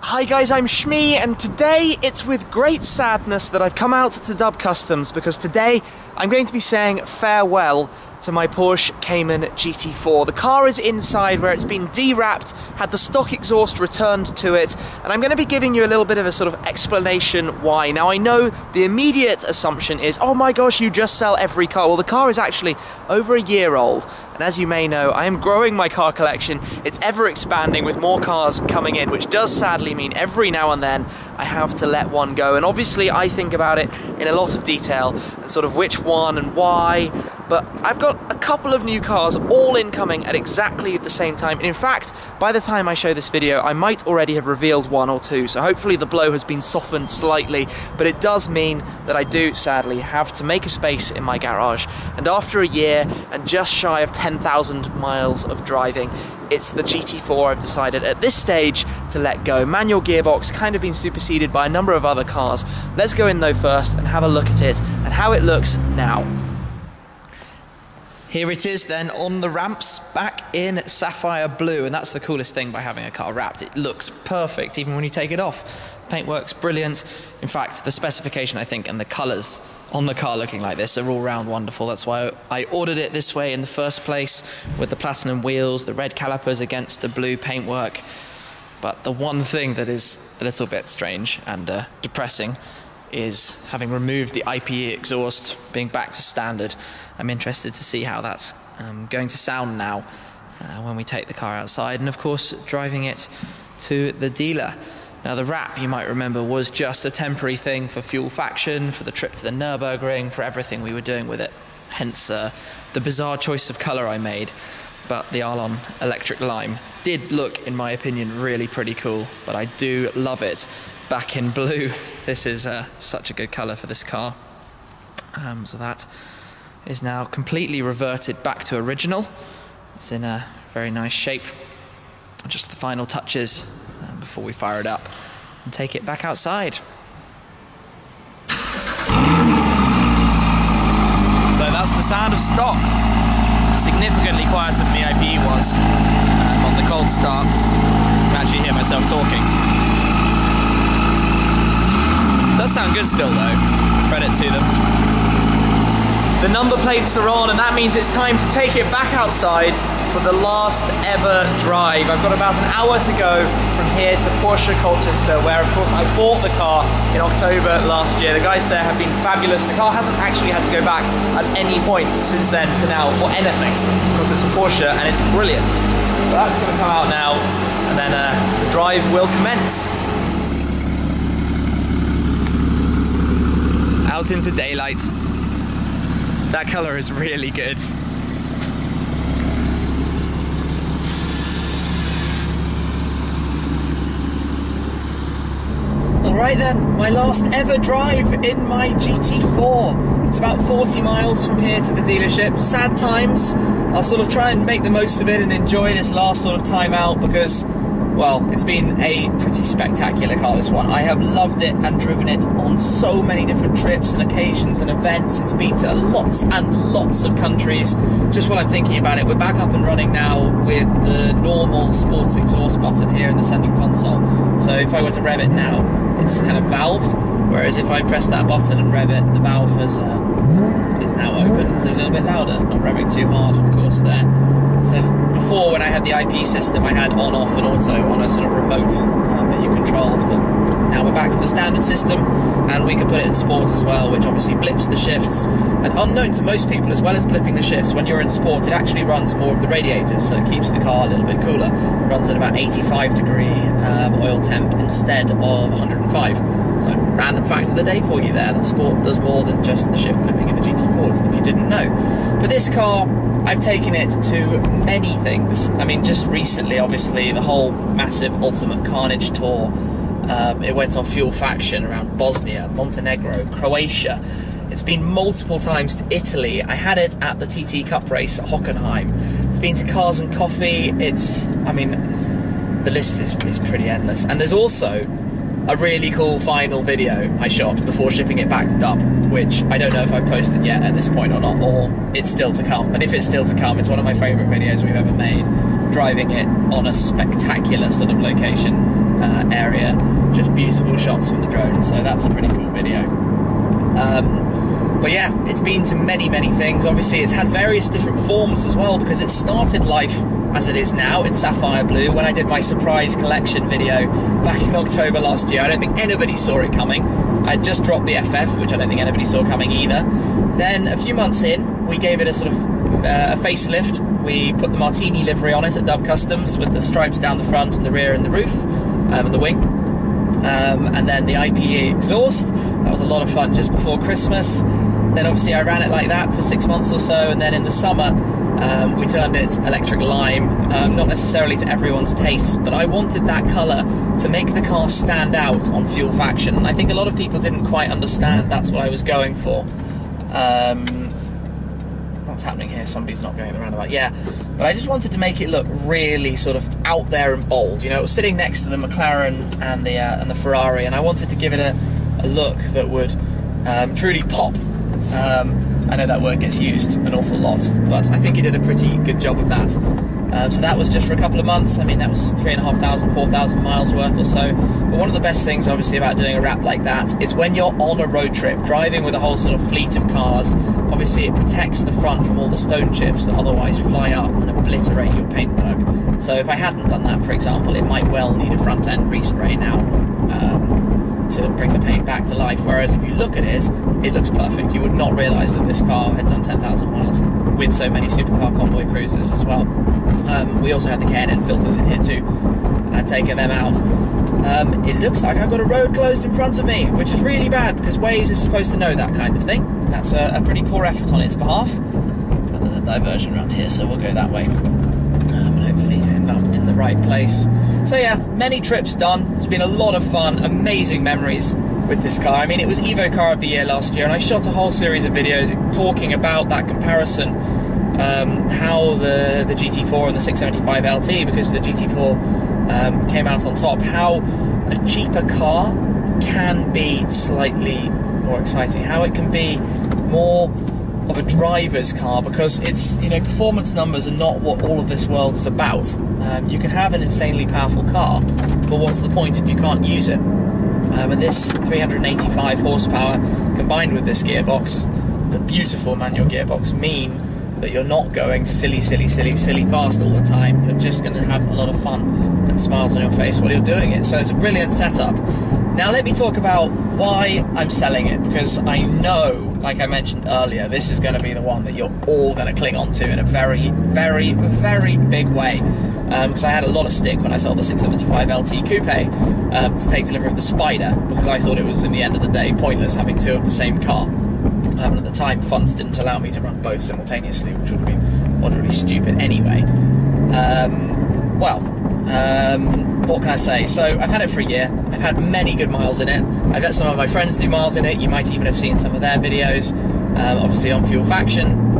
Hi guys, I'm Shmee, and today it's with great sadness that I've come out to Dub Customs, because today I'm going to be saying farewell to my Porsche Cayman GT4. The car is inside where it's been de-wrapped, had the stock exhaust returned to it, and I'm going to be giving you a little bit of a sort of explanation why. Now I know the immediate assumption is, oh my gosh, you just sell every car. Well, the car is actually over a year old, and as you may know, I am growing my car collection. It's ever expanding with more cars coming in, which does sadly mean every now and then I have to let one go. And obviously I think about it in a lot of detail and sort of which one and why, but I've got a couple of new cars all incoming at exactly the same time. And in fact, by the time I show this video, I might already have revealed one or two, so hopefully the blow has been softened slightly, but it does mean that I do sadly have to make a space in my garage. And after a year and just shy of 10,000 miles of driving, it's the GT4 I've decided at this stage to let go. Manual gearbox, kind of been superseded by a number of other cars. Let's go in though first and have a look at it and how it looks now. Here it is then on the ramps, back in sapphire blue, and that's the coolest thing by having a car wrapped. It looks perfect even when you take it off. Paintwork's brilliant. In fact, the specification, I think, and the colours on the car looking like this are all round wonderful. That's why I ordered it this way in the first place, with the platinum wheels, the red calipers against the blue paintwork. But the one thing that is a little bit strange and depressing is having removed the IPE exhaust, being back to standard. I'm interested to see how that's going to sound now when we take the car outside, and of course driving it to the dealer. Now the wrap, you might remember, was just a temporary thing for fuel faction, for the trip to the Nürburgring, for everything we were doing with it. Hence the bizarre choice of colour I made. But the Arlon Electric Lime did look, in my opinion, really pretty cool, but I do love it back in blue. This is such a good colour for this car. So that is now completely reverted back to original. It's in a very nice shape. Just the final touches before we fire it up and take it back outside. So that's the sound of stock. Significantly quieter than the IPE was on the cold start. I can actually hear myself talking. It does sound good still though, credit to them. The number plates are on, and that means it's time to take it back outside for the last ever drive. I've got about an hour to go from here to Porsche Colchester, where of course I bought the car in October last year. The guys there have been fabulous. The car hasn't actually had to go back at any point since then to now for anything, because it's a Porsche and it's brilliant. But that's going to come out now, and then the drive will commence. Out into daylight. That colour is really good. Alright then, my last ever drive in my GT4. It's about 40 miles from here to the dealership. Sad times. I'll sort of try and make the most of it and enjoy this last sort of time out, because, well, it's been a pretty spectacular car, this one. I have loved it and driven it on so many different trips and occasions and events. It's been to lots and lots of countries. Just while I'm thinking about it, we're back up and running now with the normal sports exhaust button here in the central console. So if I were to rev it now, it's kind of valved, whereas if I press that button and rev it, the valve is now open. It's a little bit louder, not revving too hard, of course, there. So before, when I had the IP system, I had on, off and auto on a sort of remote that you controlled, but now we're back to the standard system, and we can put it in sport as well, which obviously blips the shifts. And unknown to most people, as well as blipping the shifts, when you're in sport, it actually runs more of the radiators, so it keeps the car a little bit cooler. It runs at about 85 degree oil temp instead of 105. So random fact of the day for you there, that sport does more than just the shift blipping in the GT4s, if you didn't know. But this car, I've taken it to many things. I mean, just recently, obviously, the whole massive Ultimate Carnage tour. It went on Fuel Faction around Bosnia, Montenegro, Croatia. It's been multiple times to Italy. I had it at the TT Cup race at Hockenheim. It's been to Cars and Coffee. I mean, the list is pretty endless. And there's also a really cool final video I shot before shipping it back to Dub, which I don't know if I've posted yet at this point or not, or it's still to come. But if it's still to come, it's one of my favourite videos we've ever made, driving it on a spectacular sort of location area, just beautiful shots from the drone, so that's a pretty cool video. But yeah, it's been to many, many things. Obviously, it's had various different forms as well, because it started life as it is now in sapphire blue when I did my surprise collection video back in October last year. I don't think anybody saw it coming. I just dropped the FF, which I don't think anybody saw coming either. Then a few months in, we gave it a sort of a facelift. We put the Martini livery on it at Dub Customs with the stripes down the front and the rear and the roof and the wing. And then the IPE exhaust. That was a lot of fun just before Christmas. Then obviously I ran it like that for 6 months or so, and then in the summer we turned it electric lime, not necessarily to everyone's taste, but I wanted that colour to make the car stand out on Fuel Faction, and I think a lot of people didn't quite understand that's what I was going for. What's happening here? Somebody's not going the roundabout. Yeah, but I just wanted to make it look really sort of out there and bold. You know, it was sitting next to the McLaren and the Ferrari, and I wanted to give it a look that would truly pop. I know that word gets used an awful lot, but I think he did a pretty good job of that. So that was just for a couple of months. I mean, that was 3,500, 4,000 miles worth or so. But one of the best things, obviously, about doing a wrap like that is when you're on a road trip, driving with a whole sort of fleet of cars, obviously it protects the front from all the stone chips that otherwise fly up and obliterate your paintwork. So if I hadn't done that, for example, it might well need a front end respray now to bring the paint back to life, whereas if you look at it, it looks perfect. You would not realise that this car had done 10,000 miles with so many supercar convoy cruisers as well. We also had the K&N filters in here too, and I'd taken them out. It looks like I've got a road closed in front of me, which is really bad, because Waze is supposed to know that kind of thing. That's a pretty poor effort on its behalf. But there's a diversion around here, so we'll go that way. And hopefully end up in the right place. So yeah, many trips done. It's been a lot of fun, amazing memories with this car. I mean, it was Evo Car of the Year last year, and I shot a whole series of videos talking about that comparison, how the GT4 and the 675 LT, because the GT4 came out on top, how a cheaper car can be slightly more exciting, how it can be more of a driver's car, because it's, you know, performance numbers are not what all of this world is about. You can have an insanely powerful car, but what's the point if you can't use it? And this 385 horsepower combined with this gearbox, the beautiful manual gearbox, mean that you're not going silly fast all the time. You're just going to have a lot of fun and smiles on your face while you're doing it. So it's a brilliant setup. Now let me talk about why I'm selling it, because I know, like I mentioned earlier, this is going to be the one that you're all going to cling on to in a very, very, very big way. Because I had a lot of stick when I sold the 675 LT Coupe to take delivery of the Spider, because I thought it was, in the end of the day, pointless having two of the same car. And at the time, funds didn't allow me to run both simultaneously, which would have been utterly stupid anyway. What can I say? So I've had it for a year. I've had many good miles in it. I've let some of my friends do miles in it. You might even have seen some of their videos, obviously on Fuel Faction.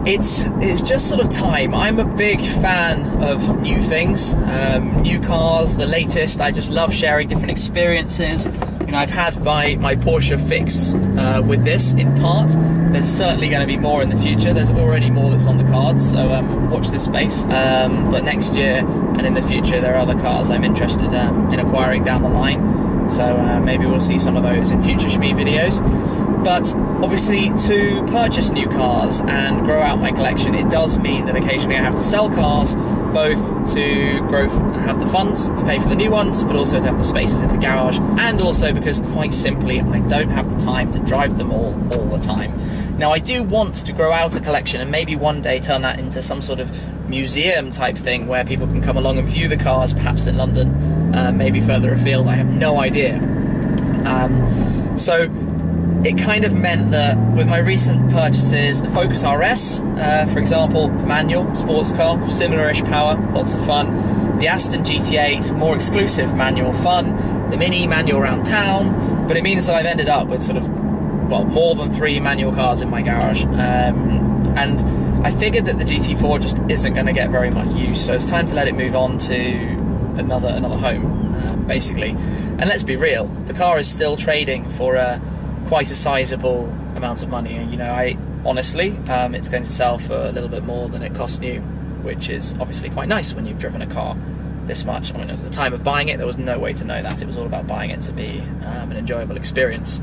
It's just sort of time. I'm a big fan of new things, new cars, the latest. I just love sharing different experiences. You know, I've had my Porsche fix with this in part. There's certainly going to be more in the future. There's already more that's on the cards, so watch this space. But next year and in the future, there are other cars I'm interested in acquiring down the line. So maybe we'll see some of those in future Shmee videos. But obviously, to purchase new cars and grow out my collection, it does mean that occasionally I have to sell cars, both to have the funds to pay for the new ones, but also to have the spaces in the garage, and also because, quite simply, I don't have the time to drive them all the time. Now, I do want to grow out a collection and maybe one day turn that into some sort of museum type thing where people can come along and view the cars, perhaps in London, maybe further afield. I have no idea. So it kind of meant that with my recent purchases, the Focus RS, for example, manual, sports car, similar-ish power, lots of fun. The Aston GT8, more exclusive manual fun. The Mini, manual around town. But it means that I've ended up with sort of, well, more than 3 manual cars in my garage. And I figured that the GT4 just isn't going to get very much use, so it's time to let it move on to another home, basically. And let's be real, the car is still trading for quite a sizable amount of money. You know, honestly, it's going to sell for a little bit more than it cost new, which is obviously quite nice when you've driven a car this much. I mean, at the time of buying it, there was no way to know that. It was all about buying it to be an enjoyable experience,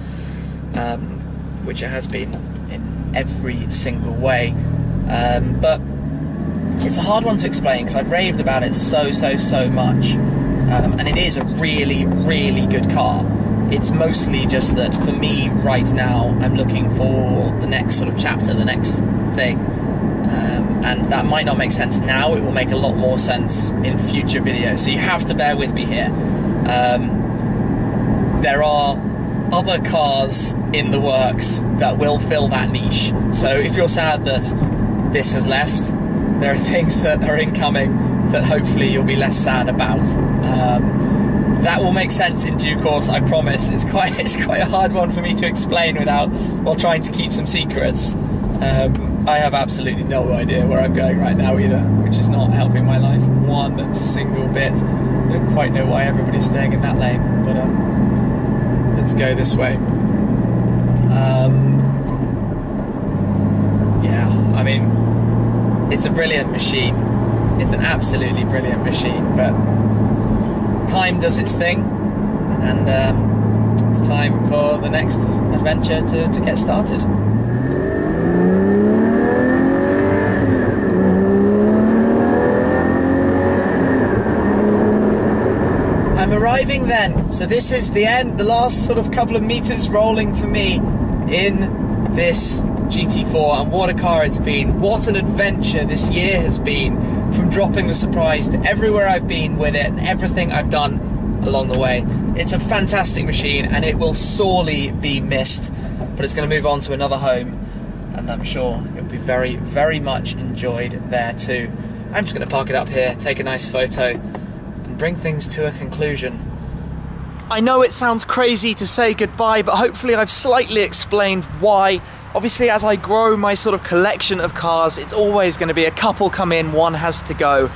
which it has been in every single way. But it's a hard one to explain because I've raved about it so much, and it is a really, really good car. It's mostly just that for me right now, I'm looking for the next sort of chapter, the next thing. And that might not make sense now. It will make a lot more sense in future videos. So you have to bear with me here. There are other cars in the works that will fill that niche. So if you're sad that this has left, there are things that are incoming that hopefully you'll be less sad about. That will make sense in due course, I promise. It's quite a hard one for me to explain while trying to keep some secrets. I have absolutely no idea where I'm going right now either, which is not helping my life one single bit. I don't quite know why everybody's staying in that lane, but let's go this way. Yeah, I mean, it's a brilliant machine. It's an absolutely brilliant machine, but time does its thing, and it's time for the next adventure to get started. I'm arriving then, so this is the end, the last sort of couple of meters rolling for me in this GT4, and what a car it's been. What an adventure this year has been, from dropping the surprise to everywhere I've been with it and everything I've done along the way. It's a fantastic machine and it will sorely be missed, but it's going to move on to another home, and I'm sure it'll be very, very much enjoyed there too. I'm just going to park it up here, take a nice photo, bring things to a conclusion. I know it sounds crazy to say goodbye, but hopefully I've slightly explained why. Obviously, as I grow my sort of collection of cars, it's always going to be a couple come in, one has to go.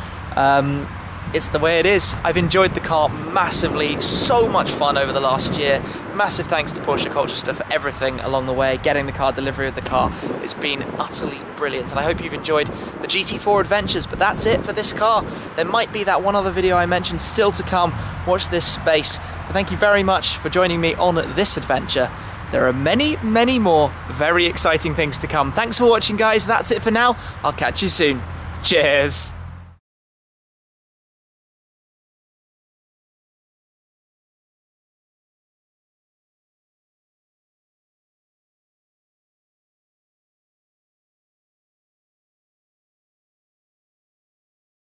It's the way it is. I've enjoyed the car massively, so much fun over the last year. Massive thanks to Porsche Colchester for everything along the way, getting the car, delivery of the car. It's been utterly brilliant, and I hope you've enjoyed the GT4 adventures, but that's it for this car. There might be that one other video I mentioned still to come. Watch this space. But thank you very much for joining me on this adventure. There are many, many more very exciting things to come. Thanks for watching, guys. That's it for now. I'll catch you soon. Cheers.